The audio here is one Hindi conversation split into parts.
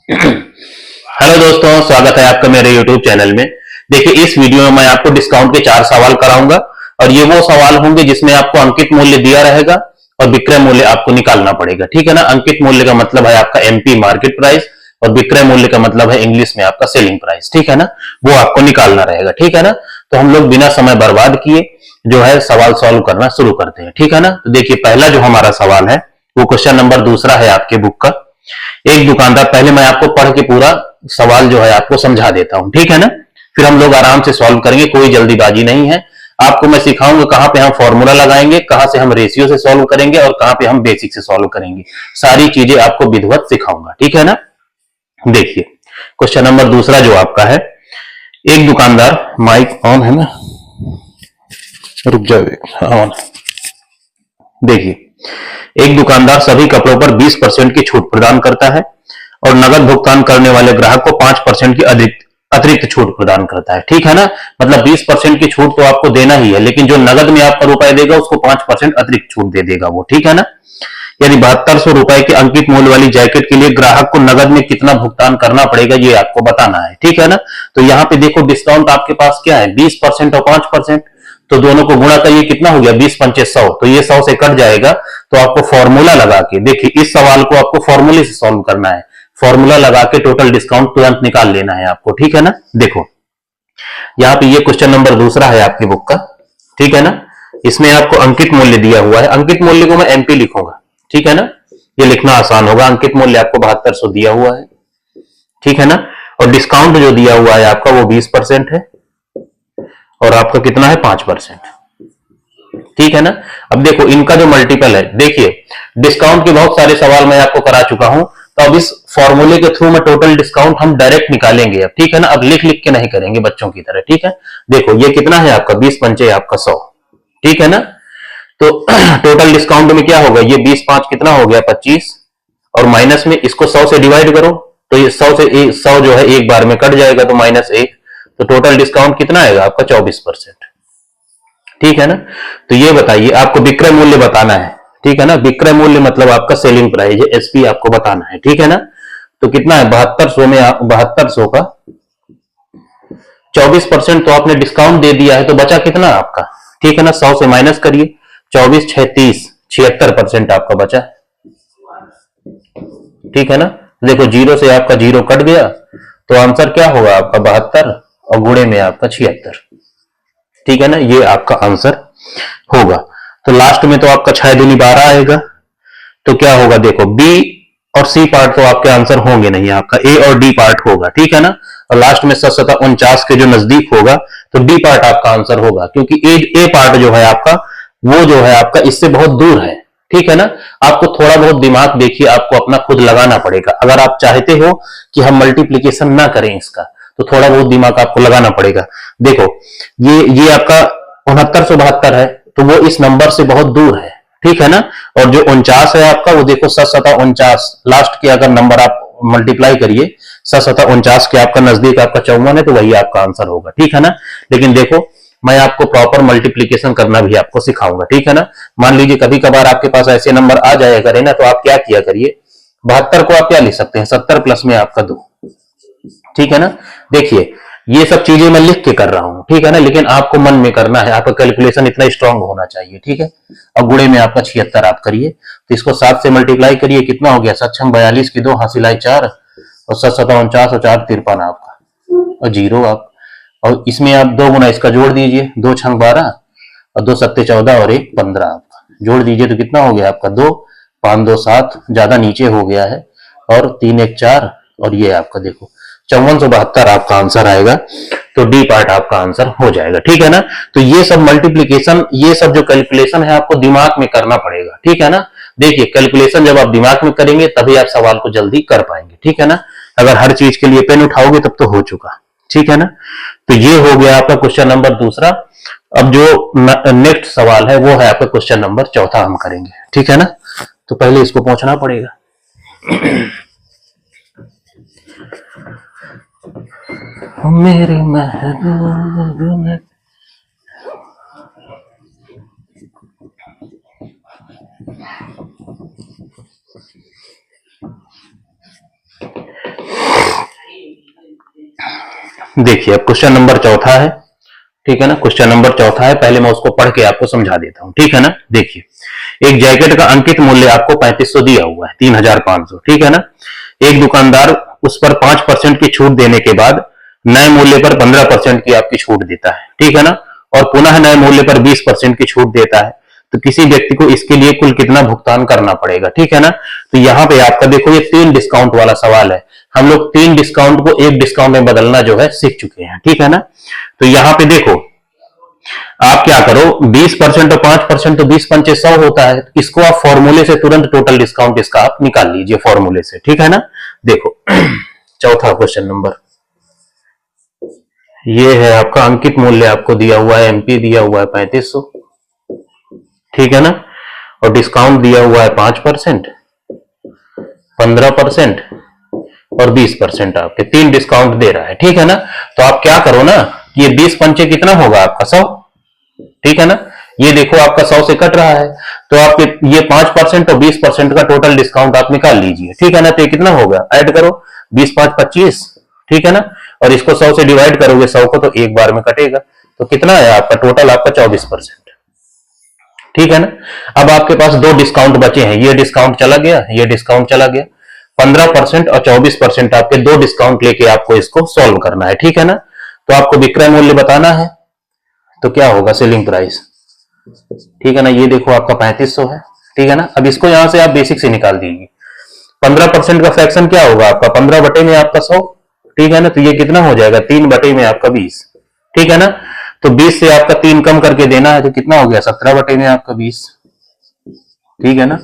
हेलो दोस्तों, स्वागत है आपका मेरे YouTube चैनल में। देखिए, इस वीडियो में मैं आपको डिस्काउंट के 4 सवाल कराऊंगा और ये वो सवाल होंगे जिसमें आपको अंकित मूल्य दिया रहेगा और विक्रय मूल्य आपको निकालना पड़ेगा। ठीक है ना। अंकित मूल्य का मतलब है आपका MP मार्केट प्राइस और विक्रय मूल्य का मतलब है इंग्लिश में आपका सेलिंग प्राइस। ठीक है ना। वो आपको निकालना रहेगा। ठीक है ना। तो हम लोग बिना समय बर्बाद किए जो है सवाल सॉल्व करना शुरू करते हैं। ठीक है ना। तो देखिए, पहला जो हमारा सवाल है वो क्वेश्चन नंबर दूसरा है आपके बुक का। एक दुकानदार, पहले मैं आपको पढ़ के पूरा सवाल जो है आपको समझा देता हूं। ठीक है ना। फिर हम लोग आराम से सॉल्व करेंगे, कोई जल्दीबाजी नहीं है। आपको मैं सिखाऊंगा कहां पे हम फॉर्मूला लगाएंगे, कहां से हम रेशियो से सॉल्व करेंगे और कहां पे हम बेसिक से सॉल्व करेंगे। सारी चीजें आपको विधिवत सिखाऊंगा। ठीक है ना। देखिए, क्वेश्चन नंबर दूसरा जो आपका है, एक दुकानदार, माइक ऑन है ना, रुक जाओ, ऑन। देखिए, एक दुकानदार सभी कपड़ों पर 20% की छूट प्रदान करता है और नगद भुगतान करने वाले ग्राहक को 5% की अतिरिक्त छूट प्रदान करता है। ठीक है ना। मतलब 20% की छूट तो आपको देना ही है, लेकिन जो नगद में आपका रुपए देगा उसको 5% अतिरिक्त छूट दे देगा वो। ठीक है ना। यानी 7200 रुपए के अंकित मूल्य वाली जैकेट के लिए ग्राहक को नगद में कितना भुगतान करना पड़ेगा ये आपको बताना है। ठीक है ना। तो यहाँ पे देखो, डिस्काउंट आपके पास क्या है, 20% और 5%। तो दोनों को गुणा करिए, कितना हो गया, 20 पंचे 100। तो ये 100 से कट जाएगा। तो आपको फॉर्मूला लगा के, देखिए इस सवाल को आपको फॉर्मूले से सॉल्व करना है। फॉर्मूला लगा के टोटल डिस्काउंट तुरंत निकाल लेना है आपको। ठीक है ना। देखो, यहाँ पे ये क्वेश्चन नंबर दूसरा है आपकी बुक का। ठीक है ना। इसमें आपको अंकित मूल्य दिया हुआ है। अंकित मूल्य को मैं MP लिखूंगा। ठीक है ना। ये लिखना आसान होगा। अंकित मूल्य आपको 7200 दिया हुआ है। ठीक है ना। और डिस्काउंट जो दिया हुआ है आपका वो 20% है और आपका कितना है, 5%। ठीक है ना। अब देखो, इनका जो मल्टीपल है, देखिए डिस्काउंट के बहुत सारे सवाल मैं आपको करा चुका हूं, तो अब इस फॉर्मूले के थ्रू में टोटल डिस्काउंट हम डायरेक्ट निकालेंगे अब। ठीक है ना। अब लिख लिख के नहीं करेंगे बच्चों की तरह। ठीक है। देखो, ये कितना है आपका, 20 पंचे आपका 100। ठीक है ना। तो टोटल डिस्काउंट में क्या होगा, ये 20 5 कितना हो गया, 25। और माइनस में इसको 100 से डिवाइड करो, तो ये 100 जो है एक बार में कट जाएगा, तो -1। तो टोटल डिस्काउंट कितना आएगा आपका, 24%। ठीक है ना। तो ये बताइए, आपको विक्रय मूल्य बताना है। ठीक है ना। विक्रय मूल्य मतलब आपका सेलिंग प्राइस है, SP आपको बताना है। ठीक है ना। तो कितना है, 7200 में 7200 का 24% तो आपने डिस्काउंट दे दिया है, तो बचा कितना आपका। ठीक है ना। 100 से माइनस करिए, 24 6 30, 76% आपका बचा। ठीक है ना। देखो, जीरो से आपका जीरो कट गया, तो आंसर क्या होगा आपका, 72 और गुणे में आपका 76। ठीक है ना। ये आपका आंसर होगा। तो लास्ट में तो आपका 6 दूनी 12 आएगा। तो क्या होगा, देखो B और C पार्ट तो आपके आंसर होंगे नहीं, आपका A और D पार्ट होगा। ठीक है ना। और लास्ट में 7 7 49 के जो नजदीक होगा, तो D पार्ट आपका आंसर होगा, क्योंकि A पार्ट जो है आपका, वो जो है आपका इससे बहुत दूर है। ठीक है ना। आपको थोड़ा बहुत दिमाग देखिए, आपको अपना खुद लगाना पड़ेगा। अगर आप चाहते हो कि हम मल्टीप्लीकेशन ना करें इसका, तो थोड़ा बहुत दिमाग आपको लगाना पड़ेगा। देखो, ये आपका 6972 है, तो वो इस नंबर से बहुत दूर है। ठीक है ना। और जो 49 है आपका, वो देखो 7 7 49, लास्ट के अगर नंबर आप मल्टीप्लाई करिए, 7 7 49 के आपका नजदीक आपका 54 है, तो वही आपका आंसर होगा। ठीक है ना। लेकिन देखो, मैं आपको प्रॉपर मल्टीप्लीकेशन करना भी आपको सिखाऊंगा। ठीक है ना। मान लीजिए कभी कभार आपके पास ऐसे नंबर आ जाया करे ना, तो आप क्या किया करिए, 72 को आप क्या लिख सकते हैं, 70 प्लस में आपका 2। ठीक है ना। देखिए, ये सब चीजें मैं लिख के कर रहा हूं। ठीक है ना। लेकिन आपको मन में करना है, आपका कैलकुलेशन इतना स्ट्रांग होना चाहिए। ठीक है। अब गुणे में आपका 76 आप करिए, तो इसको 7 से मल्टीप्लाई करिए, कितना हो गया, 7 6 42 की 2 हासिलाई 4 और 7 7 49 और 4 53 आपका, और जीरो आप। और इसमें आप 2 गुना इसका जोड़ दीजिए, 2 6 12 और 2 7 14 और 1 15 आपका जोड़ दीजिए, तो कितना हो गया आपका, 2 5 2 7, ज्यादा नीचे हो गया है, और 3 1 4, और ये आपका देखो 5472 आपका आंसर आएगा। तो डी पार्ट आपका आंसर हो जाएगा। ठीक है ना। तो ये सब मल्टीप्लीकेशन, ये सब जो कैलकुलेशन है आपको दिमाग में करना पड़ेगा। ठीक है ना। देखिए, कैलकुलेशन जब आप दिमाग में करेंगे तभी आप सवाल को जल्दी कर पाएंगे। ठीक है ना। अगर हर चीज के लिए पेन उठाओगे तब तो हो चुका। ठीक है ना। तो ये हो गया आपका क्वेश्चन नंबर दूसरा। अब जो नेक्स्ट सवाल है वो है आपका क्वेश्चन नंबर चौथा हम करेंगे। ठीक है ना। तो पहले इसको पहुंचना पड़ेगा। मेरे महबूब ने, देखिए अब क्वेश्चन नंबर चौथा है, ठीक है ना। क्वेश्चन नंबर चौथा है, पहले मैं उसको पढ़ के आपको समझा देता हूं, ठीक है ना। देखिए एक जैकेट का अंकित मूल्य आपको 3500 दिया हुआ है, 3500, ठीक है ना। एक दुकानदार उस पर 5% की छूट देने के बाद नए मूल्य पर 15% की आपकी छूट देता है, ठीक है ना। और पुनः नए मूल्य पर 20% की छूट देता है, तो किसी व्यक्ति को इसके लिए कुल कितना भुगतान करना पड़ेगा, ठीक है ना। तो यहां पे आपका देखो ये 3 डिस्काउंट वाला सवाल है, हम लोग 3 डिस्काउंट को 1 डिस्काउंट में बदलना जो है सीख चुके हैं, ठीक है ना। तो यहां पे देखो आप क्या करो, 20% और 5% तो 20 पंचे 100 होता है, इसको आप फॉर्मूले से तुरंत टोटल डिस्काउंट इसका आप निकाल लीजिए फॉर्मूले से, ठीक है ना। देखो चौथा क्वेश्चन नंबर ये है, आपका अंकित मूल्य आपको दिया हुआ है, एमपी दिया हुआ है 3500, ठीक है ना। और डिस्काउंट दिया हुआ है 5%, 15% और 20% आपके 3 डिस्काउंट दे रहा है, ठीक है ना। तो आप क्या करो ना, ये 20 पंचे कितना होगा आपका 100, ठीक है ना। ये देखो आपका 100 से कट रहा है, तो आप ये 5% और 20% का टोटल डिस्काउंट आप निकाल लीजिए, ठीक है ना। तो ये कितना होगा, ऐड करो, 20 5 25, ठीक है ना। और इसको 100 से डिवाइड करोगे 100 को, तो एक बार में कटेगा, तो कितना है आपका टोटल आपका 24%, ठीक है ना। अब आपके पास 2 डिस्काउंट बचे हैं, ये डिस्काउंट चला गया, ये डिस्काउंट चला गया, 15% और 24% आपके 2 डिस्काउंट लेके आपको इसको सॉल्व करना है, ठीक है ना। तो आपको विक्रय मूल्य बताना है, तो क्या होगा सेलिंग प्राइस, ठीक है ना। ये देखो आपका 3500 है, ठीक है ना। अब इसको यहां से आप बेसिक से निकाल दीजिए, 15% का फ्रैक्शन क्या होगा आपका 15 बटे में आपका 100, ठीक है ना। तो ये कितना हो जाएगा 3 बटे में आपका 20, ठीक है ना। तो 20 से आपका 3 कम करके देना है, तो कितना हो गया 17 बटे में आपका 20, ठीक है ना।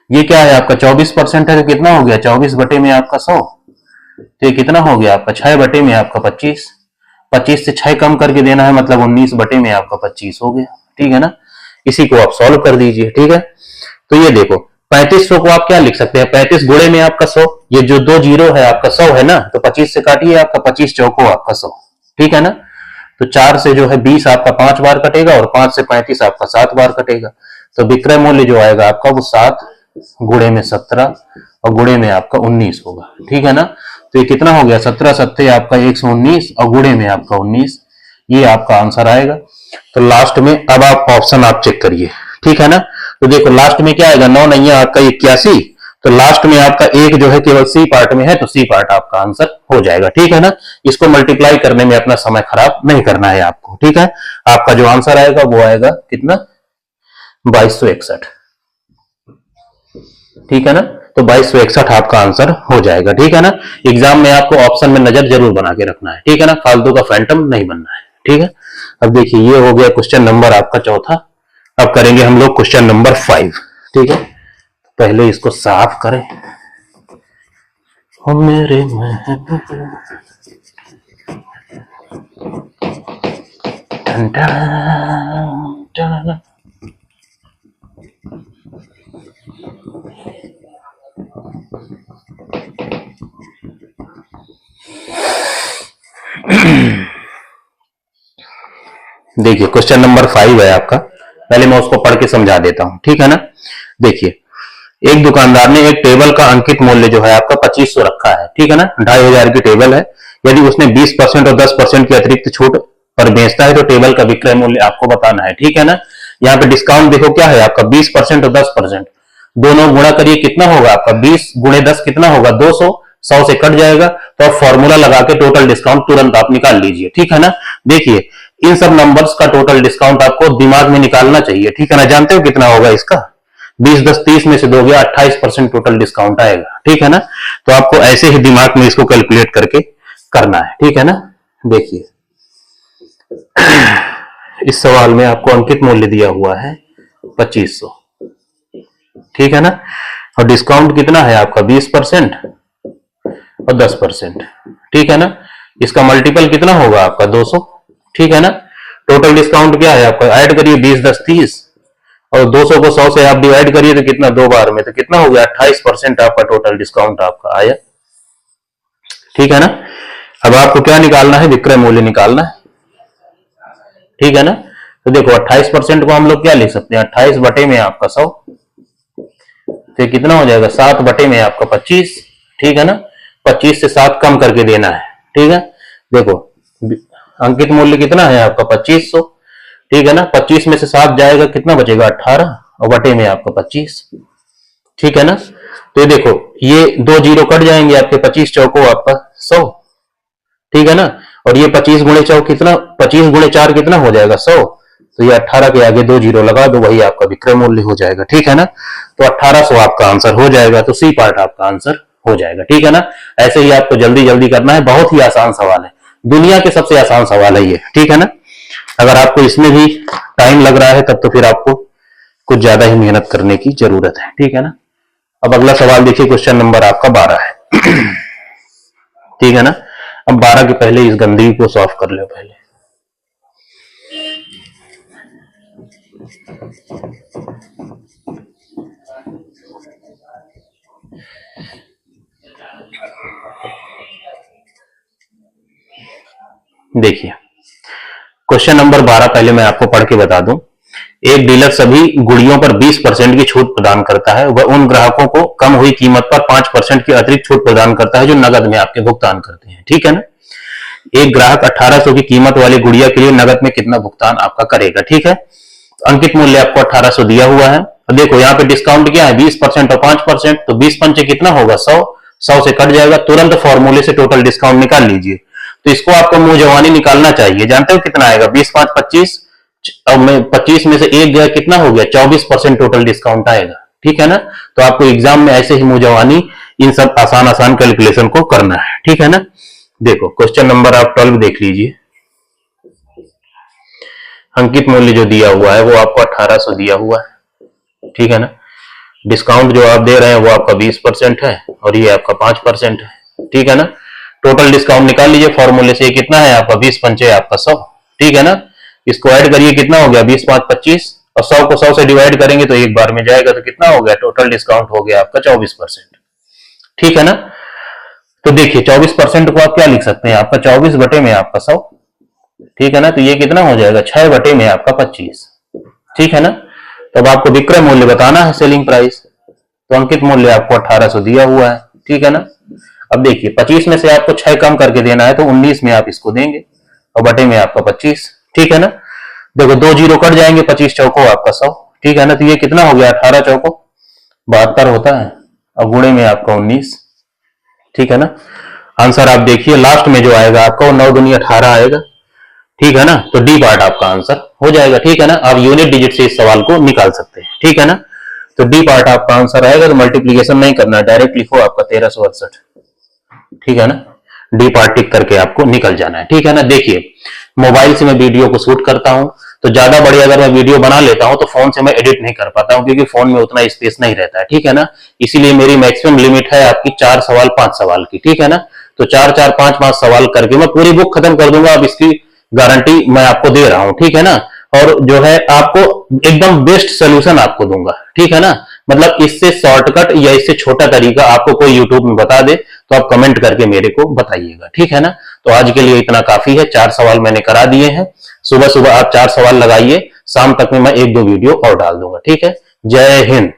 ये क्या है आपका 24% है, तो कितना हो गया 24 बटे में आपका 100, तो ये कितना हो गया आपका 6 बटे में आपका 25, 25 से 6 कम करके देना है, मतलब 19 बटे में आपका 25 हो गया, ठीक है ना। इसी को आप सॉल्व कर दीजिए, ठीक है। तो ये देखो 3500 को आप क्या लिख सकते हैं, 35 गुणे में आपका 100, ये जो 2 जीरो है आपका 100 है ना, तो 25 से काटिए आपका 25 चौको आपका 100, ठीक है ना। तो 4 से जो है 20 आपका 5 बार कटेगा, और 5 से 35 आपका 7 बार कटेगा, तो विक्रय मूल्य जो आएगा आपका वो 7 गुणे में 17 और गुणे में आपका 19 होगा, ठीक है ना। तो ये कितना हो गया 17 सत्ते आपका 119 और गुणे में आपका 19, ये आपका आंसर आएगा। तो लास्ट में अब आप ऑप्शन आप चेक करिए, ठीक है ना। तो देखो लास्ट में क्या आएगा, 9 नहीं आपका 81, तो लास्ट में आपका एक जो है केवल सी पार्ट में है, तो सी पार्ट आपका आंसर हो जाएगा, ठीक है ना। इसको मल्टीप्लाई करने में अपना समय खराब नहीं करना है आपको, ठीक है। आपका जो आंसर आएगा वो आएगा कितना 2261, ठीक है ना। तो 2261 आपका आंसर हो जाएगा, ठीक है ना। एग्जाम में आपको ऑप्शन में नजर जरूर बना के रखना है, ठीक है ना, फालतू का फैंटम नहीं बनना है, ठीक है। अब देखिए ये हो गया क्वेश्चन नंबर आपका चौथा। अब करेंगे हम लोग क्वेश्चन नंबर 5, ठीक है। पहले इसको साफ करें, हो मेरे महबूब, देखिए क्वेश्चन नंबर 5 है आपका, पहले मैं उसको पढ़ के समझा देता हूं, ठीक है ना। देखिए एक दुकानदार ने एक टेबल का अंकित मूल्य जो है आपका 2500 रखा है, ठीक है ना। 2500 की टेबल है, यदि उसने 20% और 10% की अतिरिक्त छूट पर बेचता है, तो टेबल का विक्रय मूल्य आपको बताना है, ठीक है ना। यहाँ पे डिस्काउंट देखो क्या है आपका 20% और 10%, दोनों गुणा करिए कितना होगा आपका 20 गुणे 10 कितना होगा 200, 100 से कट जाएगा, तो आप फॉर्मूला लगा के टोटल डिस्काउंट तुरंत आप निकाल लीजिए, ठीक है ना। देखिए इन सब नंबर्स का टोटल डिस्काउंट आपको दिमाग में निकालना चाहिए, ठीक है ना। जानते हो कितना होगा इसका, 20 10 30 में से दोगे 28% टोटल डिस्काउंट आएगा, ठीक है ना। तो आपको ऐसे ही दिमाग में इसको कैलकुलेट करके करना है, ठीक है ना। देखिए इस सवाल में आपको अंकित मूल्य दिया हुआ है 2500, ठीक है ना। और डिस्काउंट कितना है आपका 20% और 10%, ठीक है ना। इसका मल्टीपल कितना होगा आपका 200, ठीक है ना। टोटल डिस्काउंट क्या है आपका, ऐड करिए 20 10 30 और 200 को 100 से आप डिवाइड करिए, तो कितना 2 बार में, तो कितना हो गया 28% आपका टोटल डिस्काउंट आपका आया, ठीक है ना। अब आपको क्या निकालना है, विक्रय मूल्य निकालना है, ठीक है ना। तो देखो 28% को हम लोग क्या लिख सकते हैं, 28 बटे में आपका 100, तो कितना हो जाएगा 7 बटे में आपका 25, ठीक है ना। 25 से 7 कम करके देना है, ठीक है। देखो अंकित मूल्य कितना है आपका 2500, ठीक है ना। 25 में से 7 जाएगा, कितना बचेगा 18, और बटे में आपका 25, ठीक है ना। तो ये देखो, ये 2 जीरो कट जाएंगे आपके, 25 चौको आपका 100, ठीक है ना। और ये 25 गुणे चौक कितना, 25 गुणे 4 कितना हो जाएगा 100, तो ये 18 के आगे 2 जीरो लगा दो, वही आपका विक्रय मूल्य हो जाएगा, ठीक है ना। तो 1800 आपका आंसर हो जाएगा, तो सी पार्ट आपका आंसर हो जाएगा, ठीक है ना। ऐसे ही आपको जल्दी जल्दी करना है, बहुत ही आसान सवाल है, दुनिया के सबसे आसान सवाल है ये, ठीक है ना। अगर आपको इसमें भी टाइम लग रहा है तब तो फिर आपको कुछ ज्यादा ही मेहनत करने की जरूरत है, ठीक है ना। अब अगला सवाल देखिए, क्वेश्चन नंबर आपका 12 है ठीक है ना। अब 12 के पहले इस गंदगी को सॉल्व कर लो पहले। देखिए क्वेश्चन नंबर 12 पहले मैं आपको पढ़ के बता दूं। एक डीलर सभी गुड़ियों पर 20% की छूट प्रदान करता है। वह उन ग्राहकों को कम हुई कीमत पर 5% की अतिरिक्त छूट प्रदान करता है जो नगद में आपके भुगतान करते हैं, ठीक है ना। एक ग्राहक 1800 की कीमत वाली गुड़िया के लिए नगद में कितना भुगतान आपका करेगा, ठीक है। अंकित मूल्य आपको 1800 दिया हुआ है। तो देखो यहाँ पे डिस्काउंट क्या है, 20% और 5%, तो 20 पंचे कितना होगा 100, 100 से कट जाएगा, तुरंत फॉर्मूले से टोटल डिस्काउंट निकाल लीजिए। तो इसको आपको मुंह जवानी निकालना चाहिए, जानते हो कितना आएगा, 20 5 25, अब मैं 25 में से एक गया, कितना हो गया 24% टोटल डिस्काउंट आएगा, ठीक है ना। तो आपको एग्जाम में ऐसे ही मुंह जवानी इन सब आसान आसान कैलकुलेशन को करना है, ठीक है ना। देखो क्वेश्चन नंबर आप 12 देख लीजिए। अंकित मूल्य जो दिया हुआ है वो आपको 1800 दिया हुआ है, ठीक है ना। डिस्काउंट जो आप दे रहे हैं वो आपका 20% है और ये आपका 5% है, ठीक है ना। टोटल डिस्काउंट निकाल लीजिए फॉर्मूले से, कितना है आपका 20 पंचे आपका 100, ठीक है ना। इसको ऐड करिए, कितना हो गया 20 5 25, और 100 को 100 से डिवाइड करेंगे तो एक बार में जाएगा, तो कितना हो गया टोटल डिस्काउंट हो गया आपका 24%, ठीक है ना। तो देखिए 24% को आप क्या लिख सकते हैं, आपका 24 बटे में आपका 100, ठीक है ना। तो ये कितना हो जाएगा 6 बटे में आपका 25, ठीक है ना। तो अब आपको विक्रय मूल्य बताना है, सेलिंग प्राइस। तो अंकित मूल्य आपको 1800 दिया हुआ है, ठीक है ना। अब देखिए 25 में से आपको 6 कम करके देना है, तो 19 में आप इसको देंगे और बटे में आपका 25, ठीक है ना। देखो 2 जीरो कट जाएंगे, 25 चौको आपका 100, ठीक है ना। तो ये कितना हो गया 18 चौको 72 होता है, और गुणे में आपका 19, ठीक है ना। आंसर आप देखिए लास्ट में जो आएगा आपका वो 9 दूनी 18 आएगा, ठीक है ना। तो डी पार्ट आपका आंसर हो जाएगा, ठीक है ना। आप यूनिट डिजिट से इस सवाल को निकाल सकते हैं, ठीक है ना। तो डी पार्ट आपका आंसर आएगा। तो मल्टीप्लीकेशन नहीं करना, डायरेक्ट लिखो आपका 1368, ठीक है ना। डी पार्ट टिक करके आपको निकल जाना है, ठीक है ना। देखिए मोबाइल से मैं वीडियो को शूट करता हूं, तो ज्यादा बड़ी अगर मैं वीडियो बना लेता हूं तो फोन से मैं एडिट नहीं कर पाता हूं, क्योंकि फोन में उतना स्पेस नहीं रहता है, ठीक है ना। इसीलिए मेरी मैक्सिमम लिमिट है आपकी 4 सवाल 5 सवाल की, ठीक है ना। तो 4 4 5 5 सवाल करके मैं पूरी बुक खत्म कर दूंगा, अब इसकी गारंटी मैं आपको दे रहा हूं, ठीक है ना। और जो है आपको एकदम बेस्ट सोल्यूशन आपको दूंगा, ठीक है ना। मतलब इससे शॉर्टकट या इससे छोटा तरीका आपको कोई यूट्यूब में बता दे तो आप कमेंट करके मेरे को बताइएगा, ठीक है ना। तो आज के लिए इतना काफी है, 4 सवाल मैंने करा दिए हैं। सुबह सुबह आप 4 सवाल लगाइए, शाम तक में मैं 1 2 वीडियो और डाल दूंगा, ठीक है। जय हिंद।